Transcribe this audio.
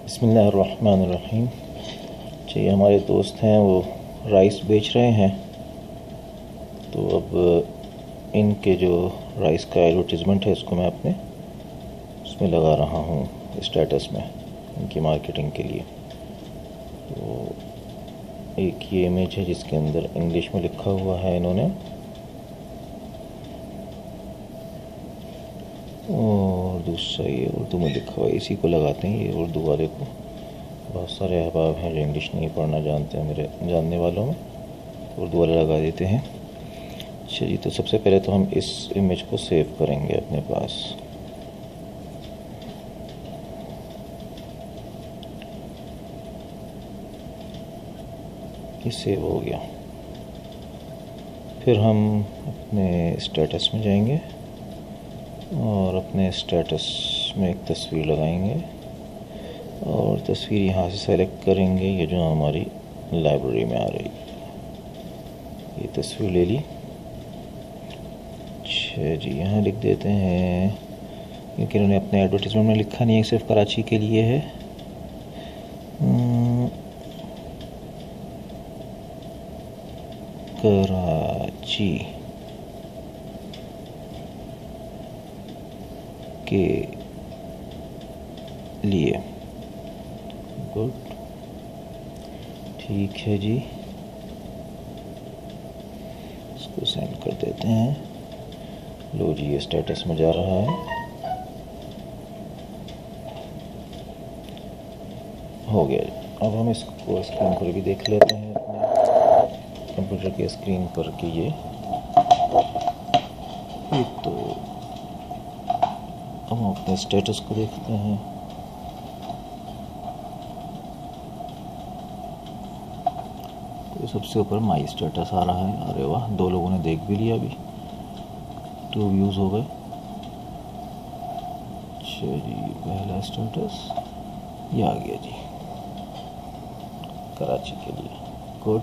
बिस्मिल्लाहिर्रहमानिर्रहीम। जी, हमारे दोस्त हैं वो राइस बेच रहे हैं, तो अब इनके जो राइस का एडवर्टीज़मेंट है उसको मैं अपने उसमें लगा रहा हूँ स्टेटस में, इनकी मार्केटिंग के लिए। तो एक ये इमेज है जिसके अंदर इंग्लिश में लिखा हुआ है इन्होंने, और दूसरा ये उर्दू में लिखा हुआ है। इसी को लगाते हैं, ये उर्दू वाले को। बहुत सारे अहबाब हैं जो इंग्लिश नहीं पढ़ना जानते हैं, मेरे जानने वालों में, उर्दू वाले लगा देते हैं। अच्छा जी, तो सबसे पहले तो हम इस इमेज को सेव करेंगे अपने पास। ये सेव हो गया। फिर हम अपने स्टेटस में जाएंगे और अपने स्टेटस में एक तस्वीर लगाएंगे और तस्वीर यहाँ से सेलेक्ट करेंगे, ये जो हमारी लाइब्रेरी में आ रही है। ये तस्वीर ले ली। अच्छा जी, यहाँ लिख देते हैं, क्योंकि इन्होंने अपने एडवर्टीजमेंट में लिखा नहीं है, सिर्फ कराची के लिए है। कराची के लिए। गुड, ठीक है जी, इसको सेंड कर देते हैं। लो जी, ये स्टेटस में जा रहा है, हो गया। अब हम इसको स्क्रीन पर भी देख लेते हैं अपने कंप्यूटर के स्क्रीन पर कि ये तो हम अपने स्टेटस को देखते हैं। तो सबसे ऊपर माई स्टेटस आ रहा है। अरे वाह, 2 लोगों ने देख भी लिया, अभी 2 व्यूज़ हो गए। अच्छा जी, पहला स्टेटस ये आ गया जी, कराची के लिए। गुड।